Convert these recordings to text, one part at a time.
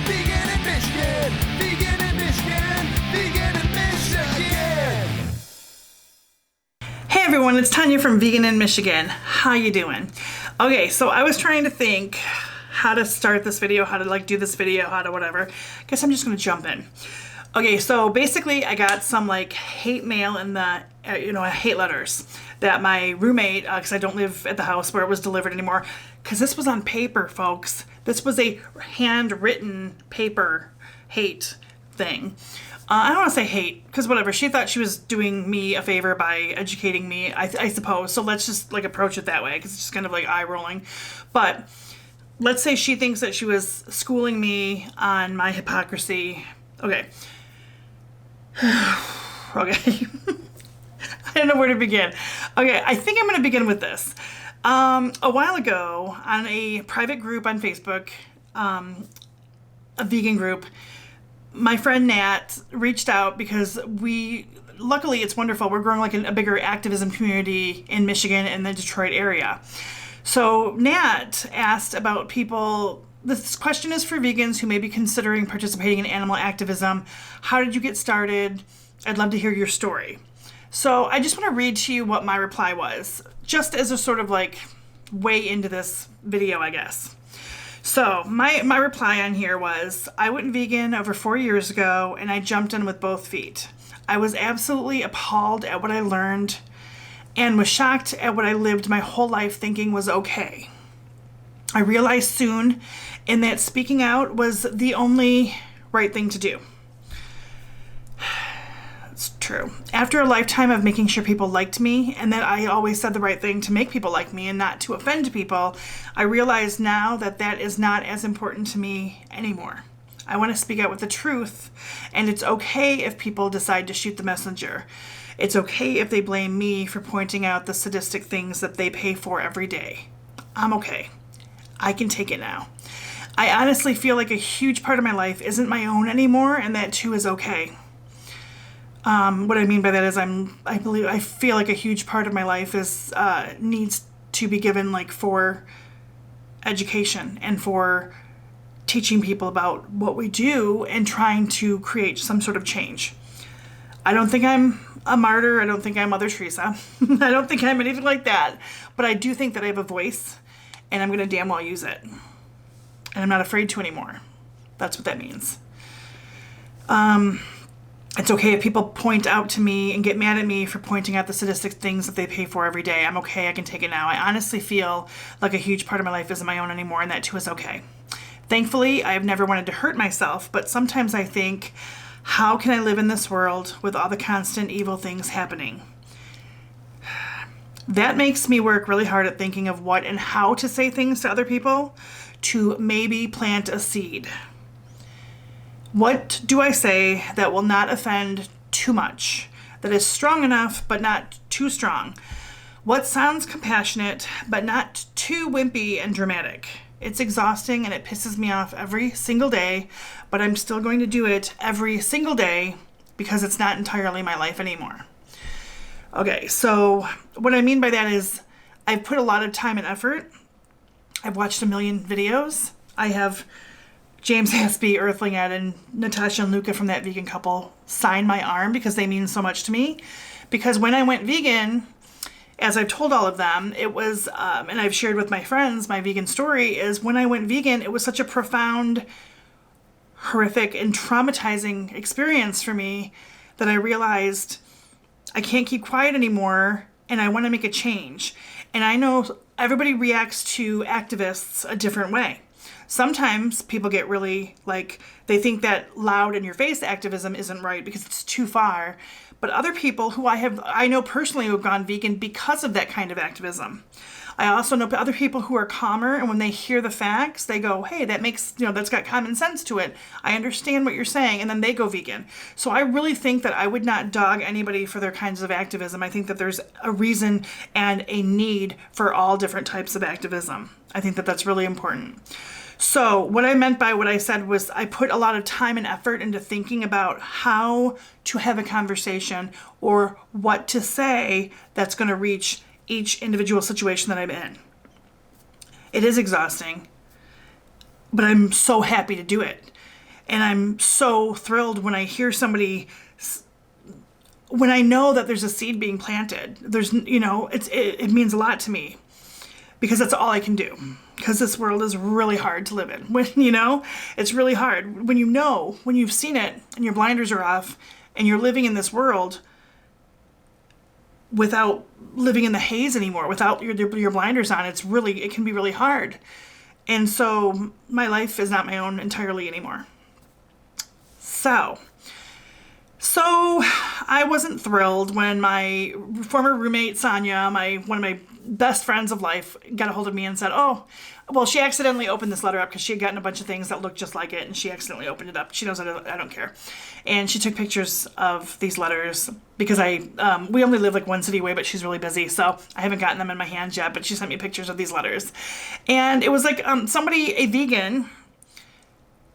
Vegan in Michigan, vegan in Michigan, vegan in Michigan. Hey everyone, it's Tonia from Vegan in Michigan. How you doing? Okay, so I was trying to think how to start this video, how to do this video, how to whatever. Guess I'm just gonna jump in. Okay, so basically I got some hate mail in the, hate letters that my roommate, because I don't live at the house where it was delivered anymore, because this was on paper, folks. This was a handwritten paper hate thing. I don't want to say hate, because whatever, she thought she was doing me a favor by educating me, I suppose. So let's just approach it that way, because it's just kind of eye rolling. But let's say she thinks that she was schooling me on my hypocrisy. Okay. Okay. I don't know where to begin. Okay, I think I'm going to begin with this. A while ago, on a private group on Facebook, a vegan group, my friend Nat reached out because luckily it's wonderful, we're growing a bigger activism community in Michigan and the Detroit area. So Nat asked about people, this question is for vegans who may be considering participating in animal activism. How did you get started? I'd love to hear your story. So I just want to read to you what my reply was, just as a sort of way into this video, I guess. So my reply on here was, I went vegan over 4 years ago and I jumped in with both feet. I was absolutely appalled at what I learned and was shocked at what I lived my whole life thinking was okay. I realized soon in that speaking out was the only right thing to do. It's true. After a lifetime of making sure people liked me and that I always said the right thing to make people like me and not to offend people, I realize now that that is not as important to me anymore. I want to speak out with the truth, and it's okay if people decide to shoot the messenger. It's okay if they blame me for pointing out the sadistic things that they pay for every day. I'm okay. I can take it now. I honestly feel like a huge part of my life isn't my own anymore, and that too is okay. What I mean by that is I feel like a huge part of my life is needs to be given for education and for teaching people about what we do and trying to create some sort of change. I don't think I'm a martyr. I don't think I'm Mother Teresa. I don't think I'm anything like that. But I do think that I have a voice, and I'm going to damn well use it. And I'm not afraid to anymore. That's what that means. It's okay if people point out to me and get mad at me for pointing out the sadistic things that they pay for every day. I'm okay. I can take it now. I honestly feel like a huge part of my life isn't my own anymore, and that too is okay. Thankfully, I have never wanted to hurt myself, but sometimes I think, how can I live in this world with all the constant evil things happening? That makes me work really hard at thinking of what and how to say things to other people to maybe plant a seed. What do I say that will not offend too much, that is strong enough but not too strong? What sounds compassionate but not too wimpy and dramatic? It's exhausting and it pisses me off every single day, but I'm still going to do it every single day because it's not entirely my life anymore. Okay, so what I mean by that is I've put a lot of time and effort. I've watched a million videos. I have James Haspy, Earthling Ed, and Natasha and Luca from That Vegan Couple sign my arm because they mean so much to me. Because when I went vegan, as I've told all of them, it was, and I've shared with my friends, my vegan story is when I went vegan, it was such a profound, horrific, and traumatizing experience for me that I realized I can't keep quiet anymore and I want to make a change. And I know everybody reacts to activists a different way. Sometimes people get really they think that loud in your face activism isn't right because it's too far. But other people who I know personally who have gone vegan because of that kind of activism. I also know other people who are calmer, and when they hear the facts, they go, hey, that makes, that's got common sense to it. I understand what you're saying, and then they go vegan. So I really think that I would not dog anybody for their kinds of activism. I think that there's a reason and a need for all different types of activism. I think that that's really important. So what I meant by what I said was I put a lot of time and effort into thinking about how to have a conversation or what to say that's going to reach each individual situation that I'm in. It is exhausting, but I'm so happy to do it. And I'm so thrilled when I hear somebody, when I know that there's a seed being planted. There's, it means a lot to me, because that's all I can do. Because this world is really hard to live in. When, it's really hard. When when you've seen it and your blinders are off and you're living in this world without living in the haze anymore, without your blinders on, it can be really hard. And so my life is not my own entirely anymore. So I wasn't thrilled when my former roommate, Sonia, one of my best friends of life, got a hold of me and said, oh, well, she accidentally opened this letter up because she had gotten a bunch of things that looked just like it, and she accidentally opened it up. She knows I don't care. And she took pictures of these letters because we only live like one city away, but she's really busy, so I haven't gotten them in my hands yet, but she sent me pictures of these letters. And it was like a vegan,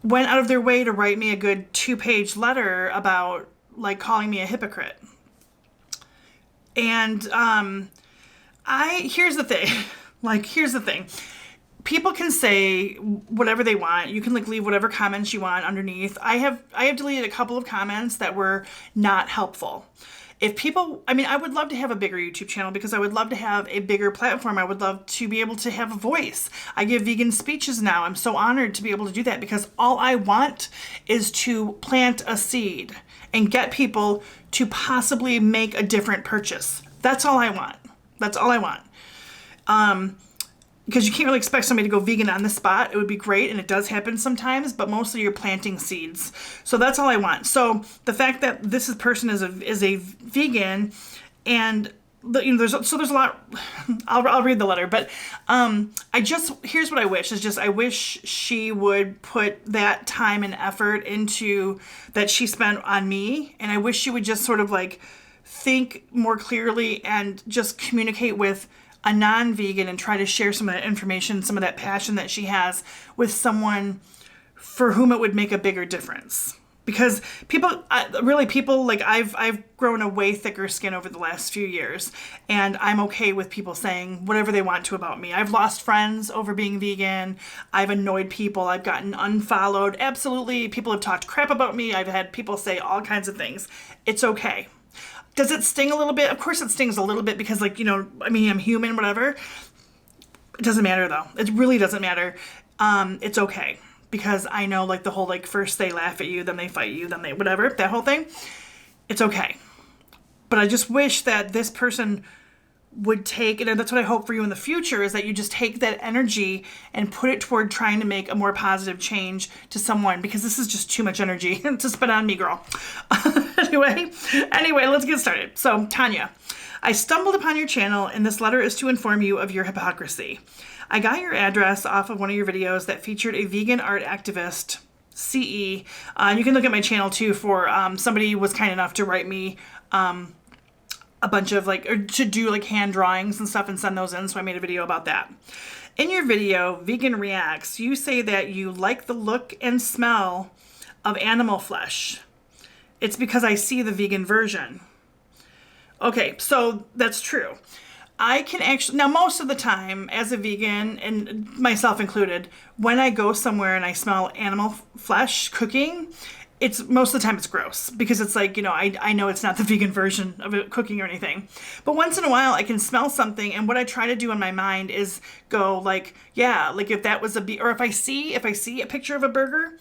went out of their way to write me a good 2-page letter about like calling me a hypocrite. And here's the thing. People can say whatever they want. You can like leave whatever comments you want underneath. I have deleted a couple of comments that were not helpful. If people, I would love to have a bigger YouTube channel because I would love to have a bigger platform. I would love to be able to have a voice. I give vegan speeches now. I'm so honored to be able to do that because all I want is to plant a seed and get people to possibly make a different purchase. That's all I want. Because you can't really expect somebody to go vegan on the spot. It would be great, and it does happen sometimes, but mostly you're planting seeds. So that's all I want. So the fact that this person is a vegan, and there's a lot. I'll read the letter, but here's what I wish is I wish she would put that time and effort into that she spent on me, and I wish she would just sort of like think more clearly and just communicate with a non-vegan and try to share some of that information, some of that passion that she has with someone for whom it would make a bigger difference. Because people like I've grown a way thicker skin over the last few years, and I'm okay with people saying whatever they want to about me. I've lost friends over being vegan. I've annoyed people. I've gotten unfollowed. Absolutely. People have talked crap about me. I've had people say all kinds of things. It's okay. Does it sting a little bit? Of course it stings a little bit because I'm human, whatever. It doesn't matter though. It really doesn't matter. It's okay. Because I know like the whole like first they laugh at you, then they fight you, then they whatever, that whole thing. It's okay. But I just wish that this person would take, and that's what I hope for you in the future, is that you just take that energy and put it toward trying to make a more positive change to someone, because this is just too much energy to spend on me, girl. Anyway, let's get started. So, Tonia, I stumbled upon your channel, and this letter is to inform you of your hypocrisy. I got your address off of one of your videos that featured a vegan art activist, CE. You can look at my channel too for somebody was kind enough to write me a bunch of or to do hand drawings and stuff and send those in, so I made a video about that. In your video, Vegan Reacts, you say that you like the look and smell of animal flesh. It's because I see the vegan version. Okay, so that's true. I can actually, now most of the time as a vegan, and myself included, when I go somewhere and I smell animal flesh cooking, most of the time it's gross because it's I know it's not the vegan version of it cooking or anything. But once in a while I can smell something, and what I try to do in my mind is go if that was or if I see a picture of a burger,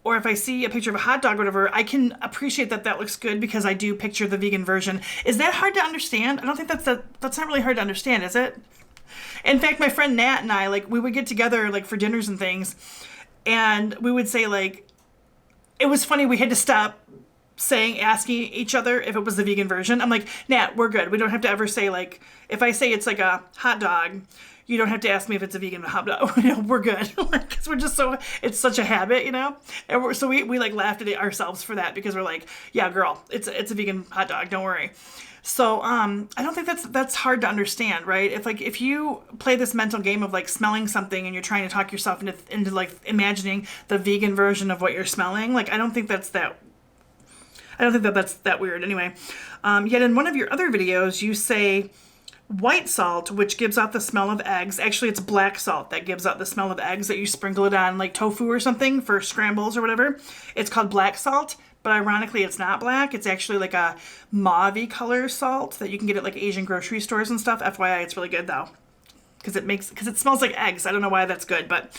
or if I see a picture of a hot dog or whatever, I can appreciate that looks good because I do picture the vegan version. Is that hard to understand? I don't think that's not really hard to understand, is it? In fact, my friend Nat and I, we would get together for dinners and things, and we would say it was funny, we had to stop asking each other if it was the vegan version. I'm like, Nat, we're good. We don't have to ever say if I say it's a hot dog, you don't have to ask me if it's a vegan hot dog. We're good. Because we're just it's such a habit, And we laughed at ourselves for that because we're yeah, girl, it's a vegan hot dog. Don't worry. So I don't think that's hard to understand, right? If you play this mental game of smelling something and you're trying to talk yourself into imagining the vegan version of what you're smelling, I don't think that's that weird. Anyway, yet in one of your other videos, you say white salt, which gives out the smell of eggs. Actually, it's black salt that gives out the smell of eggs that you sprinkle it on like tofu or something for scrambles or whatever. It's called black salt, but ironically, it's not black. It's actually like a mauve-y color salt that you can get at like Asian grocery stores and stuff. FYI, it's really good though. Because it smells like eggs. I don't know why that's good, but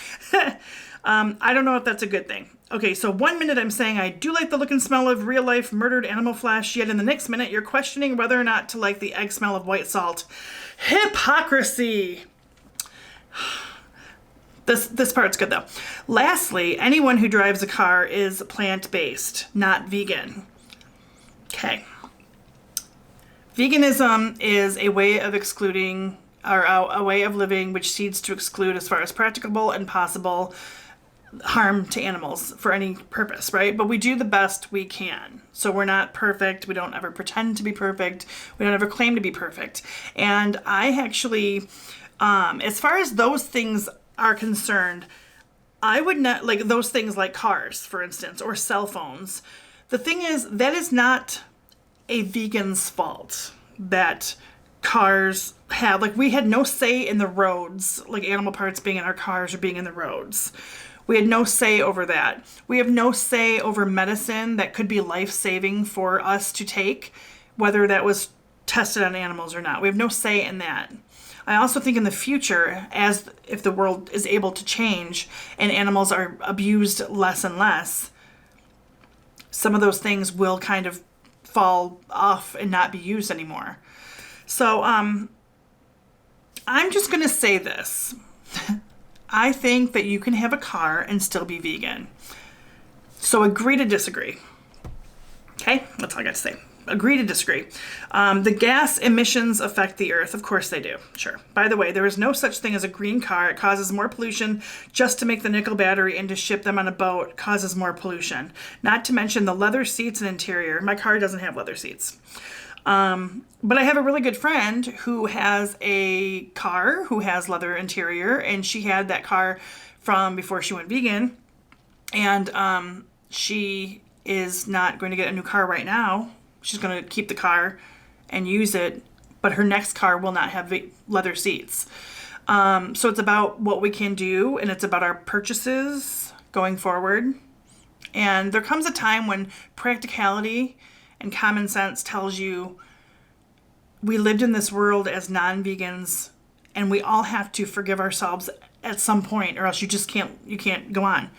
I don't know if that's a good thing. Okay, so 1 minute I'm saying I do like the look and smell of real life murdered animal flesh, yet in the next minute you're questioning whether or not to like the egg smell of white salt. Hypocrisy! This part's good though. Lastly, anyone who drives a car is plant-based, not vegan. Okay. Veganism is a way of excluding, or a way of living which seeks to exclude, as far as practicable and possible, harm to animals for any purpose, right? But we do the best we can. So we're not perfect. We don't ever pretend to be perfect. We don't ever claim to be perfect. And I actually, as far as those things are concerned, I would not, like those things like cars, for instance, or cell phones. The thing is, that is not a vegan's fault that cars have, like we had no say in the roads, like animal parts being in our cars or being in the roads. We had no say over that. We have no say over medicine that could be life-saving for us to take, whether that was tested on animals or not. We have no say in that. I also think in the future, as if the world is able to change and animals are abused less and less, some of those things will kind of fall off and not be used anymore. So I'm just going to say this. I think that you can have a car and still be vegan. So agree to disagree. Okay, that's all I got to say. Agree to disagree. The gas emissions affect the earth. Of course they do. Sure. By the way, there is no such thing as a green car. It causes more pollution just to make the nickel battery and to ship them on a boat causes more pollution. Not to mention the leather seats and interior. My car doesn't have leather seats. But I have a really good friend who has a car who has leather interior, and she had that car from before she went vegan. And she is not going to get a new car right now. She's going to keep the car and use it, but her next car will not have leather seats. So it's about what we can do, and it's about our purchases going forward. And there comes a time when practicality and common sense tells you we lived in this world as non-vegans, and we all have to forgive ourselves at some point, or else you can't go on.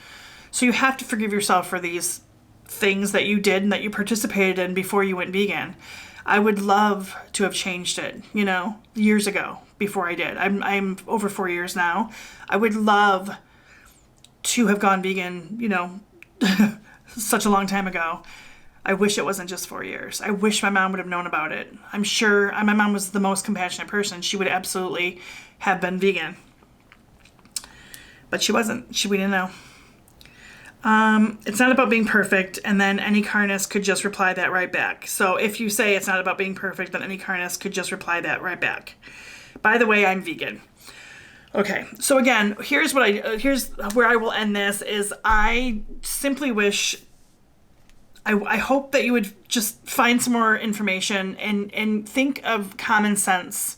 So you have to forgive yourself for these things that you did and that you participated in before you went vegan. I would love to have changed it, years ago before I did. I'm over 4 years now. I would love to have gone vegan, such a long time ago. I wish it wasn't just 4 years. I wish my mom would have known about it. I'm sure my mom was the most compassionate person. She would absolutely have been vegan. But she wasn't. We didn't know. It's not about being perfect, and then any carnist could just reply that right back. So if you say it's not about being perfect, then any carnist could just reply that right back. By the way, I'm vegan. Okay, so again, here's where I will end this, is I simply wish, I hope that you would just find some more information and think of common sense.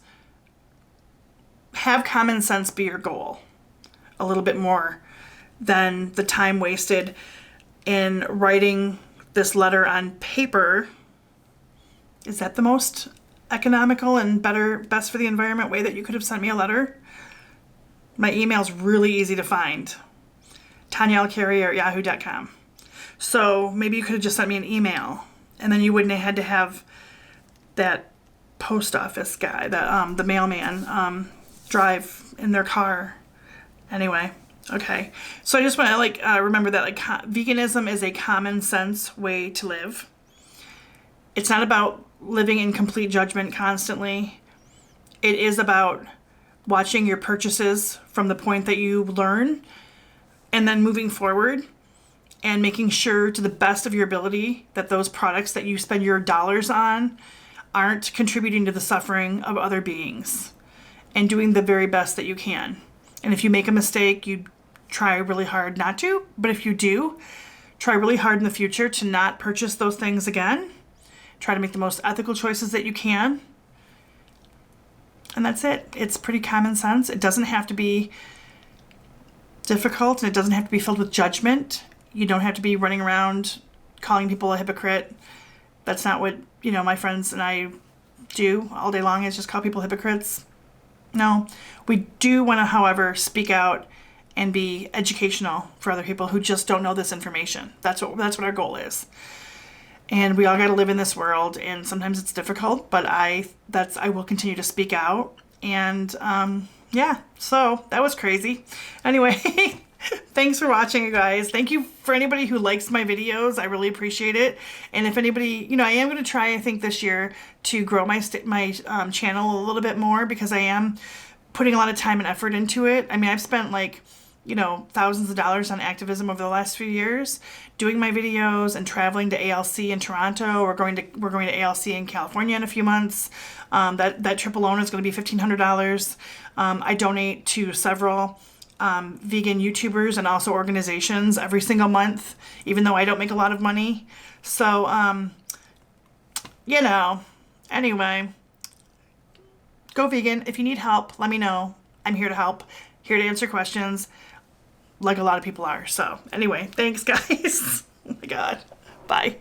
Have common sense be your goal a little bit more than the time wasted in writing this letter on paper. Is that the most economical and best for the environment way that you could have sent me a letter? My email's really easy to find. ToniaLCarrier@yahoo.com. So maybe you could have just sent me an email, and then you wouldn't have had to have that post office guy, the mailman, drive in their car. Anyway, okay. So I just want to remember that veganism is a common sense way to live. It's not about living in complete judgment constantly. It is about watching your purchases from the point that you learn, and then moving forward and making sure to the best of your ability that those products that you spend your dollars on aren't contributing to the suffering of other beings, and doing the very best that you can. And if you make a mistake, you try really hard not to. But if you do, try really hard in the future to not purchase those things again. Try to make the most ethical choices that you can. And that's it. It's pretty common sense. It doesn't have to be difficult, and it doesn't have to be filled with judgment. You don't have to be running around calling people a hypocrite. That's not what, my friends and I do all day long, is just call people hypocrites. No. We do want to, however, speak out and be educational for other people who just don't know this information. That's what our goal is. And we all got to live in this world, and sometimes it's difficult, but I will continue to speak out. And yeah, so that was crazy. Anyway, thanks for watching, you guys. Thank you for anybody who likes my videos. I really appreciate it. And if anybody, I am going to try, I think this year, to grow my channel a little bit more, because I am putting a lot of time and effort into it. I mean, I've spent thousands of dollars on activism over the last few years, doing my videos and traveling to ALC in Toronto. We're going to ALC in California in a few months. That trip alone is going to be $1,500. I donate to several vegan YouTubers and also organizations every single month, even though I don't make a lot of money. So, anyway, go vegan. If you need help, let me know. I'm here to help, here to answer questions, like a lot of people are. So anyway, thanks guys. Oh my God. Bye.